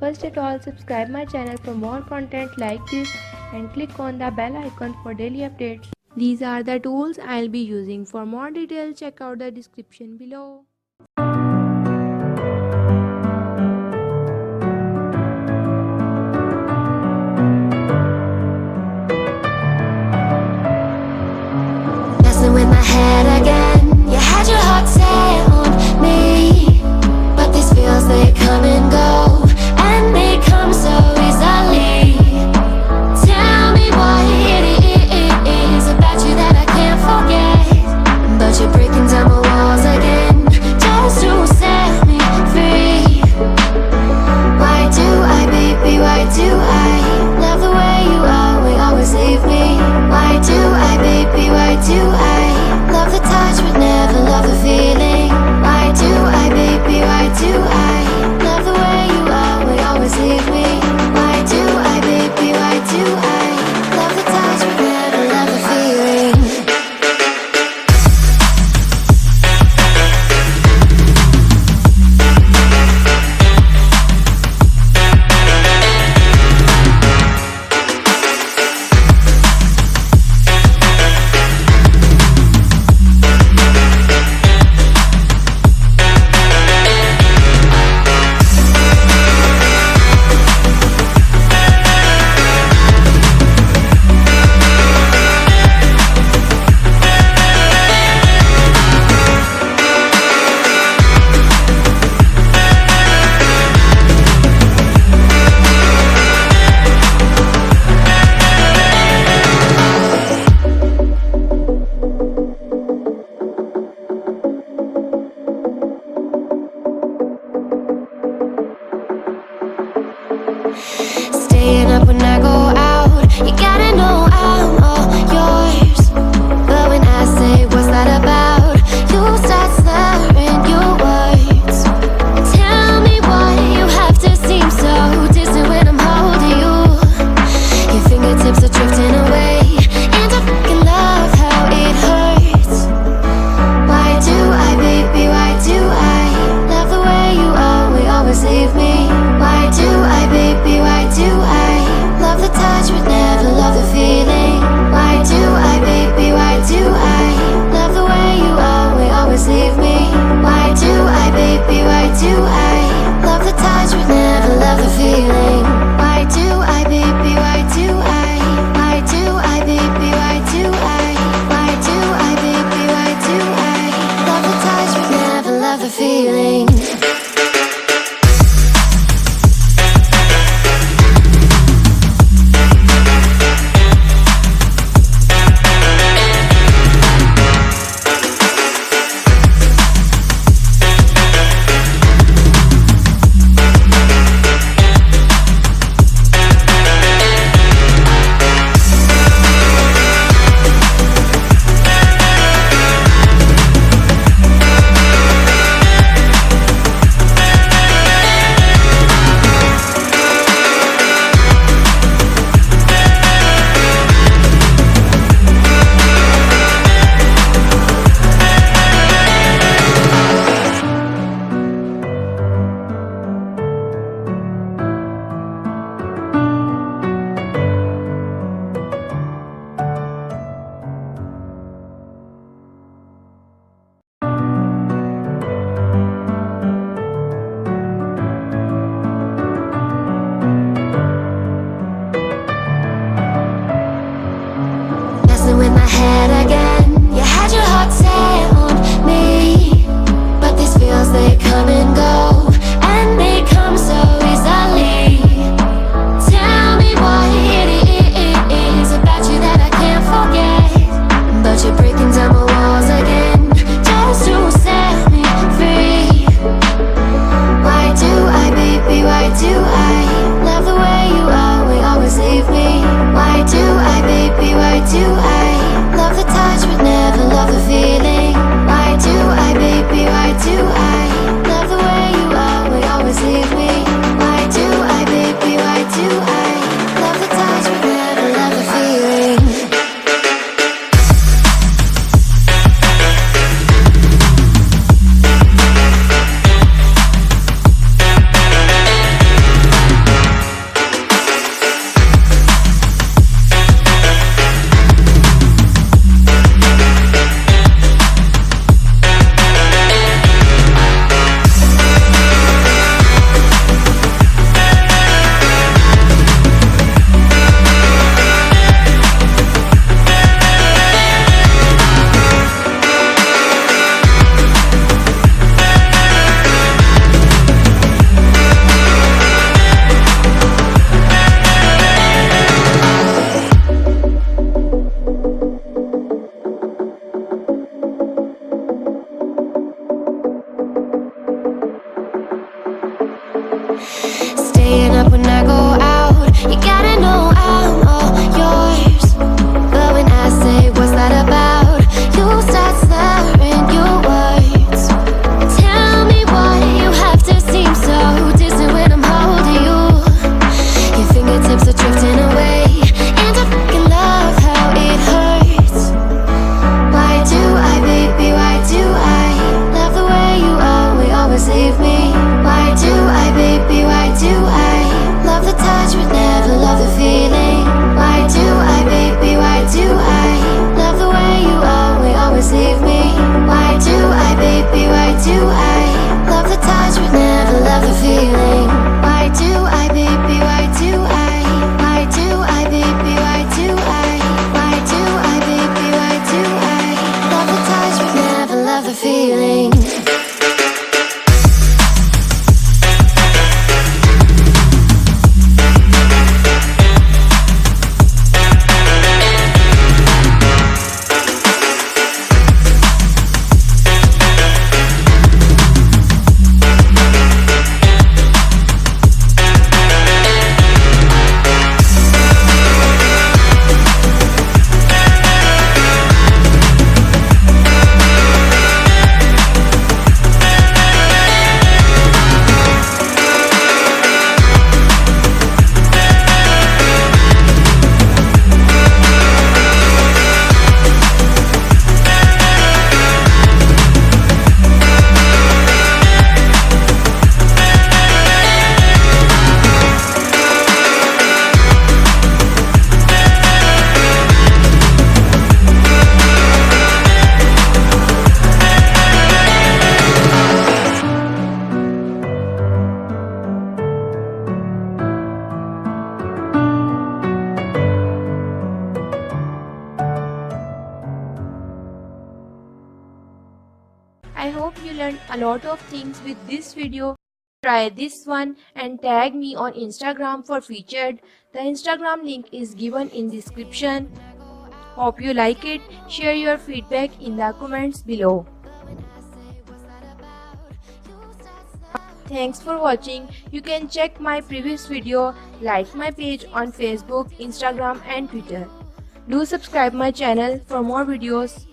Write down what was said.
First at all, subscribe my channel for more content like this and click on the bell icon for daily updates. These are the tools I'll be using. For more details, check out the description below. Messing with my head again. You had your heart set on me, but these feels, they come and go, and they come so easily. Tell me what it is about you that I can't forget, but you're breaking down my walls again, just to set me free. Why do I, baby, why do I love the way you always leave me? Why do I, baby, why do I love the touch but never love the feeling? Why do I, baby, why do I love the way you always leave me? Why do I, baby, why do I love the touch but never love the feeling? Staying up when I go out, you gotta know I'm all yours. But when I say what's that about, you start slurring your words. Tell me why you have to seem so distant when I'm holding you. Your fingertips are drifting away, and I fucking love how it hurts. Why do I, baby, why do I love the way you always leave me? Why do I, baby, why do I love the touch but never love the feeling? Why do I, baby, why do I love the way you always leave me? Why do I, baby, why do I love the touch but never love the feeling? Why do I, baby, why do I? Why do I, baby, why do I? Why do I, baby, why do I love the touch but never love the feeling? With my head again, you had your heart set on me, but these feels, they come and go, and they come so easily. Tell me what it is about you that I can't forget, but you're breaking down my walls again, just to set me free. Why do I, baby, why do I love the way you always leave me? Why do I, baby, why do I love the touch Staying up when I go out, you gotta know I'm all yours. But when I say what's that about, you start slurring your words. Tell me why you have to seem so distant when I'm holding you. Your fingertips are drifting away, and I fucking love how it hurts. Why do I, baby, why do I love the way you always leave me? Why do I, baby, why do I love the touch but never love the feeling? Why do I, baby, why do I love the way you always leave me? Why do I, baby, why do I love the touch but never love the feeling? Why do I, baby, why do I? Why do I, baby, why do I? Why do I, baby, why do I love the touch but never love the feeling? I hope you learned a lot of things with this video. Try this one and tag me on Instagram for featured. The Instagram link is given in description. Hope you like it. Share your feedback in the comments below. Thanks for watching. You can check my previous video, like my page on Facebook, Instagram and Twitter. Do subscribe my channel for more videos.